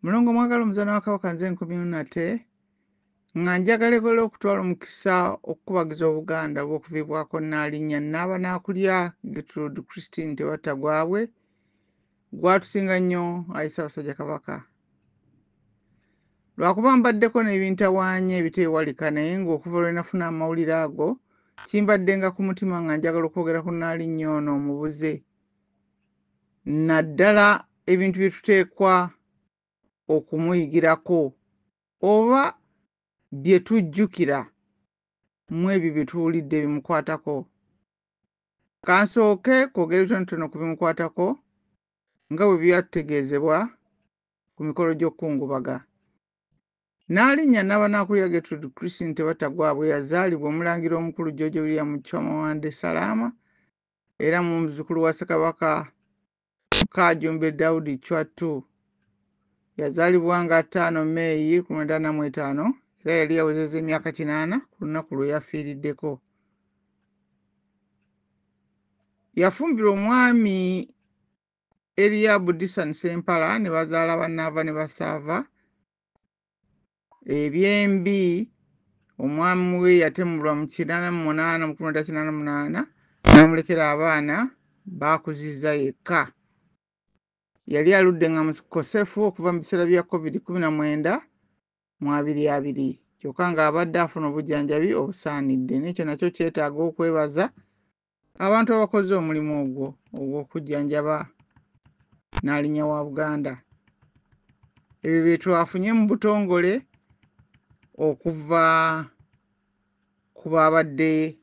Mulongo mwagala omuzana w'akawaka nze nkomyewo nate nga njagala egole okutwala omukisa okukubagiza Obuganda bw'okuviibwako Nnaalinnya Nnaaba Naakulya Gertrude Christine Tewatta gwabwe gwatusinga nnyo Ayi Ssaabasajja Kabaka. Lwakuba mbaddeko n'ebintawaanya ebiteewalika naye ng'okuva lwe nafuna amawulire ago kimbaddenga ku mutima nga njagala okwogera ku Nnaalinnya ono omubuze. Naddala ebintu bye tuteekwa okumuyigirako oba bye tujjukira mu ebyo bye tuwulidde bimukwatako. Kansooke kwogera bitonotono ku bimukwatako nga bwe byatutegeezebwa ku mikolo gy'okukungubaga. Nnaalinnya Nnaaba Naakulya Gertrude Christine Tewatta gwabwe yazaalibwa Omulangira Omukulu George William Chwamawande Salaama era mu muzzukulu wa Ssekabaka Kaajumbe Daudi Chwattu. Yazaalibwa nga 5 Meeyi 1945 era yali yawezezza emyaka 80 ku lunaku lwe yafiiriddeko. Yafumbirwa omwami Eliabu Disan Ssempala ne bazaala Bannaava ne Basaava. Ebyembi omwami we yatemulwa mu 1988 n'amulekera abaana baakuzizza yekka. Yali aludde nga mukosefu okuva mu biseera bya COVID-19 mu 2020 kyokka ng'abadde afuna obujjanjabi obusaanidde. N'ekyo nakyo kyetaaga okwebaza abantu abakoze omulimu ogwo ogw'okujjanjaba Nnaalinnya wa Buganda. Ebyo bye twafunye mu butongole okuva ku babadde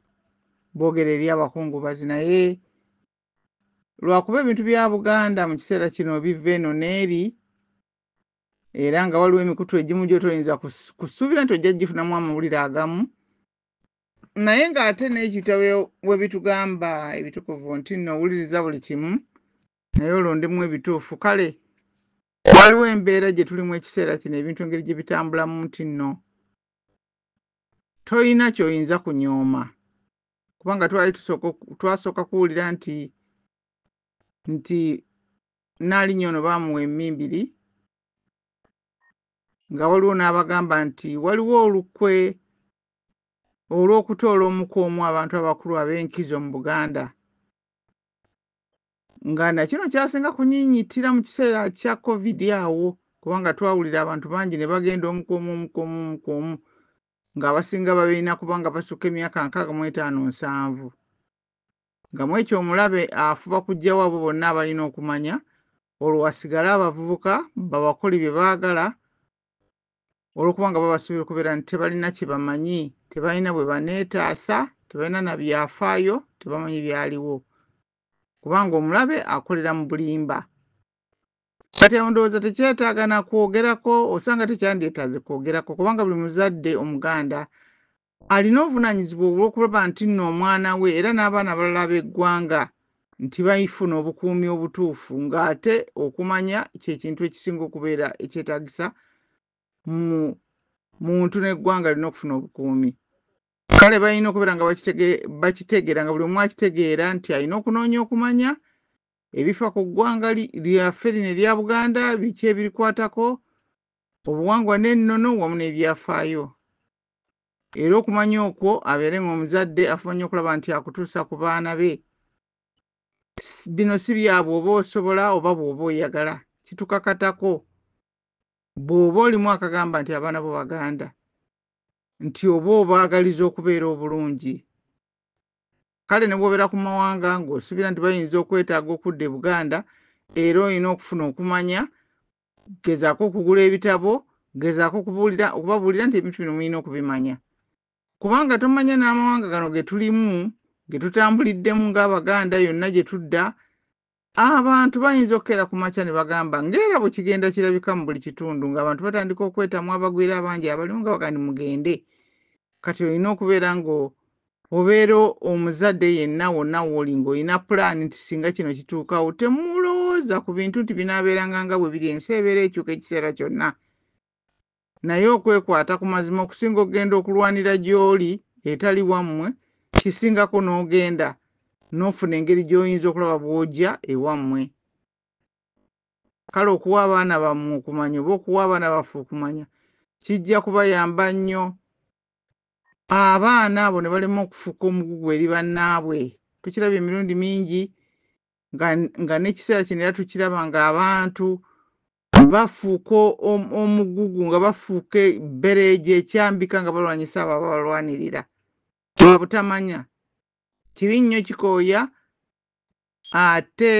boogera eri abakungubazi, naye lwakuba ebintu bya Buganda mu kiseera kino biva eno n'eri era nga waliwo emikutu egimu gy'otoyinza kusuubira nti ojja gifunamu amawulire agamu, naye ng'ate n'ekitabo we bitugamba ebitukuvu nti nno owuliriza buli kimu naye olondemu ebituufu. Kale waliwo embeera gye tulimu ekiseera kino ebintu engeri gye bitambulamu nti nno toyina ky'oyinza kunyooma kubanga twasooka kuwulira nti Nnaalinnya ono baamuwa emmimbiri nga waliwo n'abagamba nti waliwo olukwe olw'okutoola omukoomu abantu abakulu ab'enkizo mu Buganda, nga nakino kyasinga kunyinyitira mu kiseera kya COVID awo kubanga twawulira abantu bangi ne bagenda omukoomu ng'abasinga babeerina kubanga basukka emyaka 65-70. Nga mu ekyo omulabe afuba kuggyawo abo bonna abalina okumanya olwo wasigale abavubuka babakole bye baagala olw'okuba nga babasuubira okubeera nti tebalina kye bamanyi, tebalina bwe baneetaasa, tebalina na byafaayo, tebamanyi byaliwo kubanga omulabe akolera mu bulimba. Kati ndowooza tekyetaaga na kwogerako, osanga tekyandyetaaze kwogerako kubanga buli muzadde Omuganda alina obuvunaanyizibwa olw'okulaba nti nno omwana we era n'abaana abalala b'eggwanga nti bayifuna obukuumi obutuufu, ng'ate okumanya ky'ekintu ekisinga okubeera ekyetaagisa muntu n'eggwanga lina okufuna obukuumi. Kale balina okubeera nga bakitegeera nga buli omu akitegeera nti alina okunoonya okumanya ebifa ku ggwanga lyaffe lino erya Buganda, biki ebirikwatako, obuwangwa n'ennono wamu n'ebyafaayo. Era okumanya okwo abeere ng'omuzadde afuba nnyo okulaba nti akutuusa ku baana be. Bino si byabwe oba osobola oba bw'oba oyagala, kitukakatako bw'oba olimu akagamba nti abaana bo Baganda nti oba obaagaliza okubeera obulungi. Kale ne bw'obeera ku mawanga ng'osuubira nti bayinza okwetaaga okudda e Buganda era olina okufuna okumanya, gezaako okugula ebitabo, gezaako okubabuulira nti ebintu bino mulina okubimanya kubanga tomanya n'amawanga gano ge tulimu ge tutambuliddemu ng'Abaganda yonna gye tudda, abantu bayinza okukeera ku makya ne bagamba ng'era bwe kigenda kirabika mu buli kitundu ng'abantu batandika okwetamu abagwira abangi abalimu nga bagandi mugende. Kati olina okubeera ng'obeera omuzadde yenna wonna w'oli ng'olina pulaani nti singa kino kituukawo temulowooza ku bintu nti binaabeeranga nga bwe biri, ensi ebeera ekyuka ekiseera kyonna. Naye okwekwata ku mazima okusinga okugenda okulwanira gy'oli etali wammwe, kisingako n'ogenda n'ofuna engeri gy'oyinza okulaba bw'ojja ewammwe. kale okuwa abaana bammwe okumanya oba okuwa abaana baffe okumanya kijja kubayamba nnyo. Abaana abo ne balema okufuuka omugugu eri bannaabwe. Tukirabye emirundi mingi nga n'ekiseera kino era tukiraba ng'abantu bafuuka omugugu nga bafuuka ebbereegi ekyambika nga balwanyisa abo ababalwanirira lwa butamanya. Kibi nnyo kikooya ate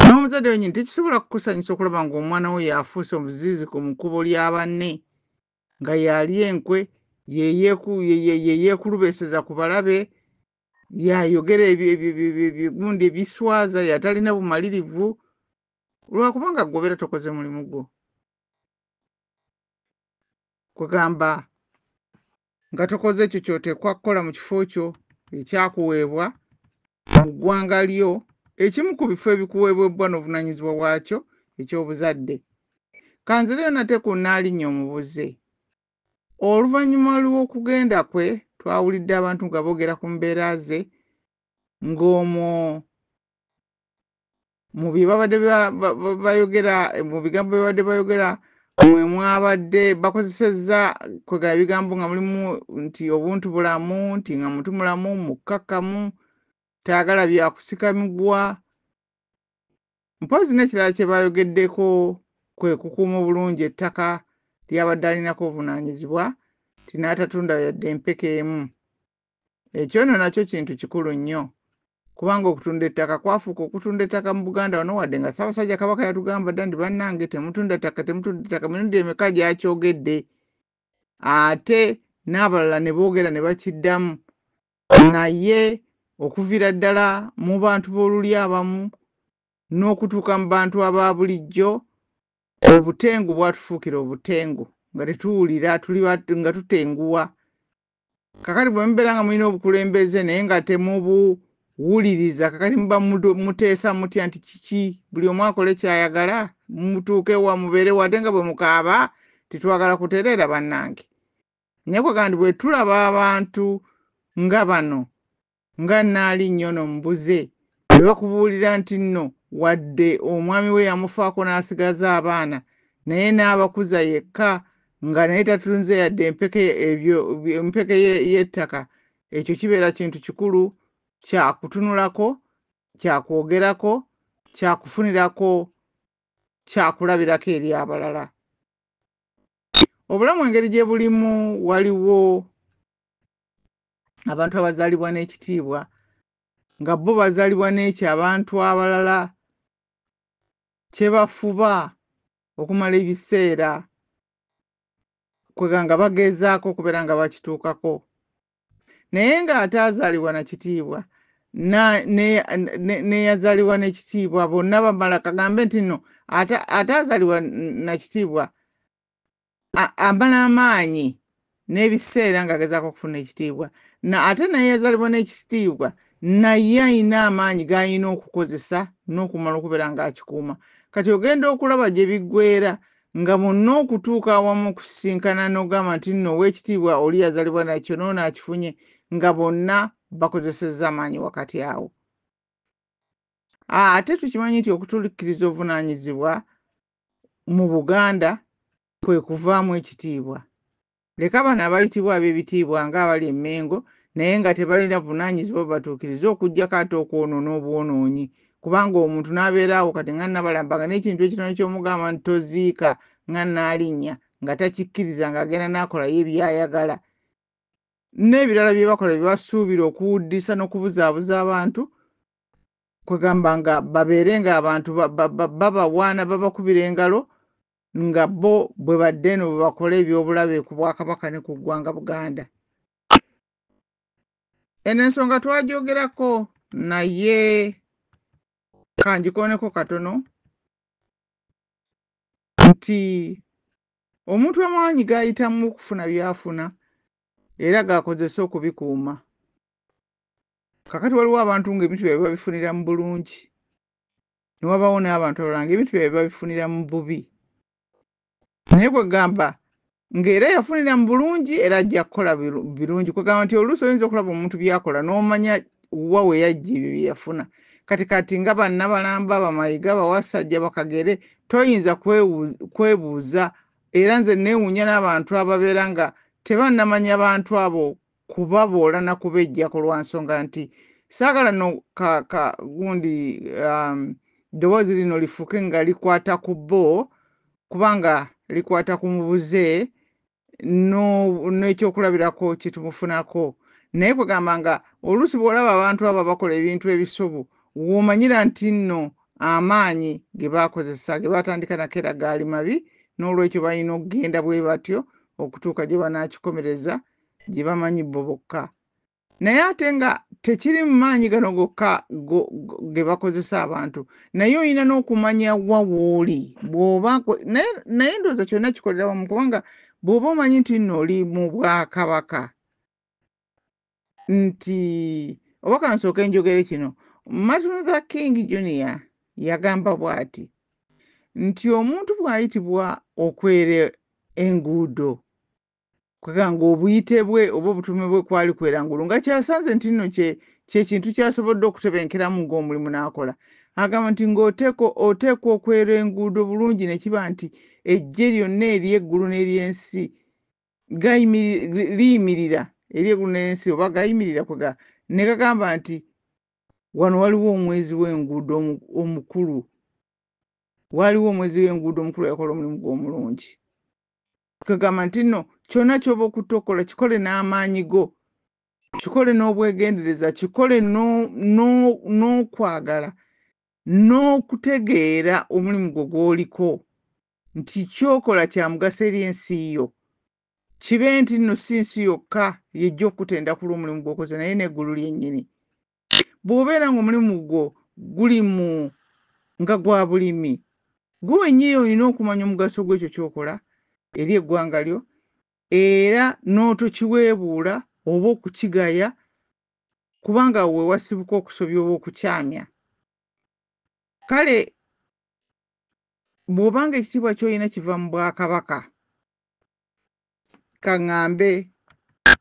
n'omuzadde wennyini tekisobola kukusanyusa okulaba ng'omwana we yafuuse omuzizi ku kkubo lya banne nga yali enkwe yeyeekulubeeseza ku balabe yayogera ebigundi ebiswaza yatalina bumalirivu lwakubanga gwobeera tokoze mulimu gwo. Kugamba nga tokoze ekyo ky'oteekwa kukola mu kifo kyo ekyakuweebwa mu ggwanga lyo, ekimu ku bifo ebikuweebwa n'obuvunaanyizibwa bwakyo eky'obuzadde. Kanzireyo nate ku Nnaalinnya omubuze. Oluvannyuma lw'okugenda kwe twawulidde abantu nga boogera ku mbeera ze ng'omwo mu bye babadde bayogera mu bigambo bye babadde bayogera mwe mwabadde bakozesezza kwegala ebigambo nga mulimu nti obuntu bulamu, nti nga muntu mulamu mukkakkamu, tayagala byakusikamibwa. Mpozzi n'ekirala kye bayogeddeko kwe kukuuma obulungi ettaka ly'abadde alinako obuvunaanyizibwa ti n'atatunda yadde empeke emu. Ekyo nno nakyo kintu kikulu nnyo kubanga okutunda ettaka kwafuuka okutunda ettaka mu Buganda wano wadde nga Ssaabasajja Kabaka yatugamba dda nti bannange temutunda ttaka mirundi emeka gy'akyogedde ate n'abalala ne boogera ne bakiddamu. Naye okuviira ddala mu bantu b'oluli abamu n'okutuuka mu bantu aba bulijjo obutengu bwatufuukira obutengu nga tetuwulira nga tutenguwa. Kakati bwe mubeera nga mulina obukulembeze naye nga temubuwuliriza kakati muba muteesa mutya nti kiki buli omu akole ky'ayagala mutuuke wa mubeere wadde nga bwe mukaaba titwagala kutereera bannange. Nyakwagala nti bwe tulaba abantu nga bano nga Nnaalinnya ono Mubuze bwe bakubuulira nti nno wadde omwami we yamufaako n'asigaza abaana naye n'abakuza yekka nga naye tatunze yadde empeke y'ettaka, ekyo kibeera kintu kikulu kyakutunulako, kyakwogerako, kyakufunirako, kyakulabirako eri abalala. Obulamu engeri gye bulimu waliwo abantu abazaalibwa n'ekitiibwa nga bo bazaalibwa n'ekyo abantu abalala kye bafuba okumala ebiseera kwega nga bagezaako okubeera nga bakituukako. Naye ng'ate azaalibwa na kitiibwa n'eyazaalibwa n'ekitiibwa bonna bamala kagambe nti nno ate azaalibwa na kitiibwa amala amaanyi n'ebiseera ng'agezaako okufuna ekitiibwa. Ate naye yazaalibwa n'ekitiibwa naye ayina amaanyi g'ayina okukozesa n'okumala okubeera ng'akikuuma. Kati ogenda okulaba gye biggweera nga bonna okutuuka awamu okusisinkana n'ogamba nti nno ow'ekitiibwa oli yazaalibwa nakyo n'ono akifunye nga bonna bakozesezza amaanyi wakati awo. Ate tukimanyi nti okutuukiriza obuvunaanyizibwa mu Buganda kwe kuvaamu ekitiibwa. Leka bano abayitibwa ab'ebitiibwa ng'abali e Mengo naye nga tebalina buvunaanyizibwa bubatuukiriza okuggyako ate okwonoona obwonoonyi kubanga omuntu n'abeera awo kati nga Nabalamba nga n'ekintu ekitono ky'omugamba nti toziika nga Nnaalinnya nga takikkiriza ng'agenda n'akolayo ebyayagala n'ebirala bye bakola bye basuubira okuwuddisa n'okubuzaabuza abantu kwegamba nga babeere ng'abantu babawaana babakubira engalo nga bo bwe badde eno bwe bakola eby'obulabe ku Bwakabaka ne ku ggwanga Buganda. Eno ensonga twagyogerako naye kanjikooneko katono nti omuntu amaanyi g'ayitamu okufuna by'afuna era g'akozesa okubikuuma. Kakati waliwo abantu ng'ebintu byabwe babifunira mu bulungi ne wabaawo n'abantu abalala ng'ebintu byabwe babifunira mu bubi. Naye kwegamba ng'era yafunira mu bulungi era ajja kukola birungi kwegamba nti oluusi oyinza okulaba omuntu by'akola n'omanya wa we yajja ebyo bye yafuna kati nga bannabalamba bamayiga bawasajja bakagere toyinza kwebuuza era nze neewuunya n'abantu ababeera nga tebannamanya abantu abo kubaboola na kubejjako lwa nsonga nti saagala no gundi ddoboozi lino lifuuke nga likwata ku bo kubanga likwata ku mubuze n'ekyokulabirako kitumufunako naye kugamba nga oluusi bw'olaba abantu abo bakola ebintu ebisobo w'omanyira nti nno amaanyi ge baakozesa ge baatandika nakeera gaali mabi n'olwekyo balina okugenda bwe batyo okutuuka gye banaakikomereza gye bamanyi bo bokka naye ate nga tekiri mu maanyi gano gokka ge bakozesa abantu naye olina n'okumanya wa w'oli bw'oba naye ndowooza kyonna kikolera wamu kubanga bw'oba omanyi nti nno oli mu Bwakabaka nti oba kansooke njogere kino Martin Luther King Jr. yagamba bw'ati nti omuntu bw'ayitibwa okwera enguudo kwegamba obuyite bwe oba obutume bwe kwali kwera ngulu nga kyasanze nti nno kyekintu kyasobodde okutebenkeramu ng'omulimu n'akola agamba nti ng'oteekwa okwera enguudo bulungi ne kiba nti eggye lyonna ery'eggulu n'eryensi liyimirira ery'eggulu n'ensi oba gayimirira ne gagamba nti wano waliwo omwezi w'enguudo omukulu waliwo omwezi w'enguudo omukulu yakola omulimu gw'omulungi kagamba nti nno kyonna ky'oba okutte okukola kikole n'amaanyi go kikole n'obwegendereza kikole n'okwagala n'okutegeera omulimu gwo gw'oliko nti kyokola kya mugaso eri ensi yo kibe nti nno si nsi yokka yejja okutenda ku lw'omulimu gw'okoze naye n'eggulu lyennyini bw'obeera ng'omulimu gwo guli nga gwa bulimi gwe wennyini olina okumanya omugaso gw'ekyo kyokola eri eggwanga lyo era n'otokiweebuula oba okukigaya kubanga we wasibuka okusobya oba okukyamya kale bw'obanga ekitiibwa ky'olina kiva mu Bwakabaka kaŋŋambe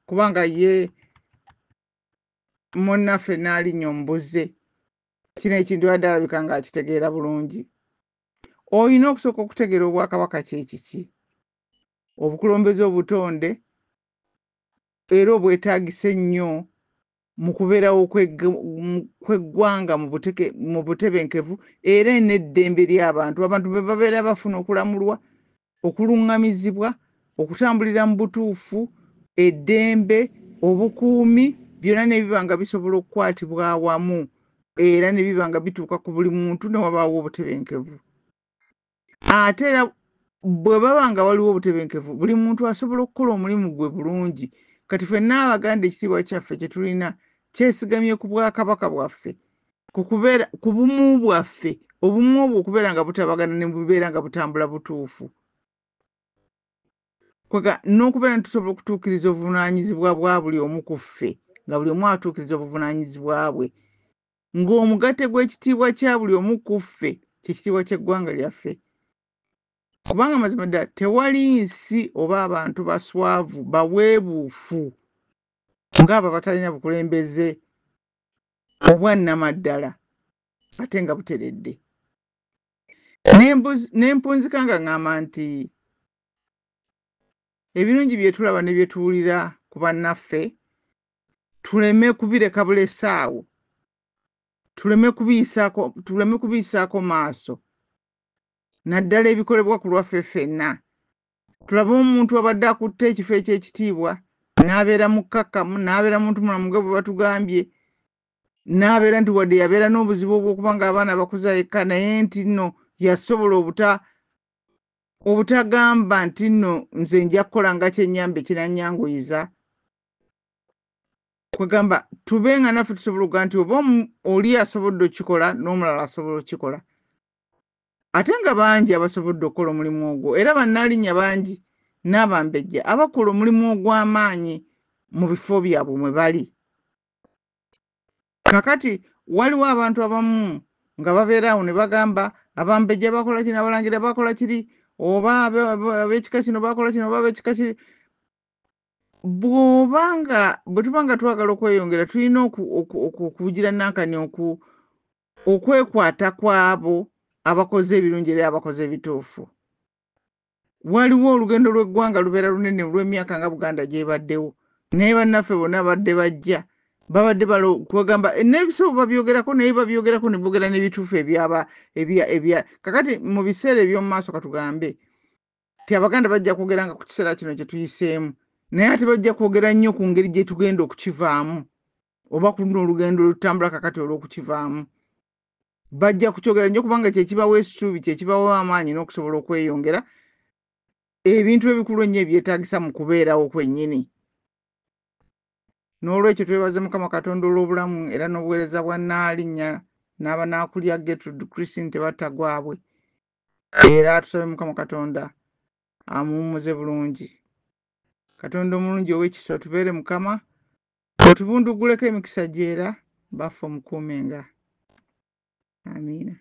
kubanga ye munnaffe n'alinnya omubuze kino ekintu yadde alabika ng'akitegeera bulungi olina okusooka okutegeera Obwakabaka kye kiki obukulembeze obutonde era obwetaagisa ennyo mu kubeerawo kw'eggwanga mu butebenkevu era n'eddembe ly'abantu abantu be babeera bafuna okulamulwa okuluŋŋamizibwa okutambulira mu butuufu eddembe obukuumi byonna ne biba nga bisobola okukwatibwa awamu era ne biba nga bituuka ku buli muntu ne wabaawo obutebenkevu ate era bwe baba nga waliwo obutebenkevu buli muntu asobola okukola omulimu gwe bulungi kati ffenna Abaganda ekitiibwa kyaffe kye tulina kyesigamye ku Bwakabaka bwaffe ku bumu bwaffe obumu obwo okubeera nga butabagana ne bubeera nga butambula butuufu n'okubeera nitusobola okutuukiriza obuvunaanyizibwa bwa buli omu ku ffe nga buli omu atuukiriza obuvunaanyizibwa bwe ng'omugatte gw'ekitiibwa kya buli omu ku ffe kyekitiibwa ky'eggwanga lyaffe kubanga mazima ddala tewali nsi oba abantu baswavu baweebuufu ng'abo batalina bukulembeze obwannamaddala ate nga buteredde nempunzika nga ŋŋamba nti ebirungi bye tulaba ne bye tuwulira ku bannaffe tuleme kubireka bulesaawo tuleme kubiyisaako maaso naddala ebikolebwa ku lwaffe ffenna tulabe omuntu abadde akutte ekifo eky'ekitiibwa n'abeera mukkakkamu n'abeera muntu mulamu nga bwe batugambye n'abeera nti wadde yabeera n'obuzibu obw'okuba ng'abaana bakuza yekka naye nti nno yasobola obutagamba nti nno nze nja kukola nga kyennyambe kinannyanguyiza kwegamba tube nga naffe tusobola okuga nti oba oli asobodde okukikola n'omulala asobola okukikola ate nga bangi abasobodde okukola omulimu ogwo era bannaalinnya bangi n'abambejja abakola omulimu ogw'amaanyi mu bifo byabwe mwe bali kakati waliwo abantu abamu nga babeeraawo ne bagamba abambejja bakola kino abalangira bakola kiri oba ab'ekika kino bakola kino oba ab'ekika kiri bwe tuba nga twagala okweyongera tulina okugira nankani okwekwata kw'abo abakoze ebirungi era abakoze ebituufu. Waliwo olugendo lw'eggwanga lubeera lunene olw'emyaka nga Buganda gyebaddewo, naye bannaffe bonna badde bajja babadde kwegamba n'ebisobo babyogerako naye babyogerako ne boogera n'ebituufu ebya kakati mu biseera eby'omu maaso katugambe ti Abaganda bajja kwogeranga ku kiseera kino kye tuyiseemu, naye ate bajja kwogera nnyo ku ngeri gye tugenda okukivaamu oba ku luno olugendo olutambula kakati olw'okukivaamu. Bajja kukyogera nnyo kubanga kye kibawa essuubi, kye kibawa amaanyi n'okusobola okweyongera ebintu ebikulu ennyo ebyetaagisa mu kubeerawo kwennyini. N'olwekyo twebaze Mukama Katonda olw'obulamu era n'obuweereza bwa Nnaalinnya n'Abanaakulya Gertrude Christine Tebattagwabwe, era tusabe Mukama Katonda amuwummuze bulungi. Katonda omulungi ow'ekisa otubeere Mukama, otubunduguleko emikisa gy'era baffe omukuumenga. Amiina.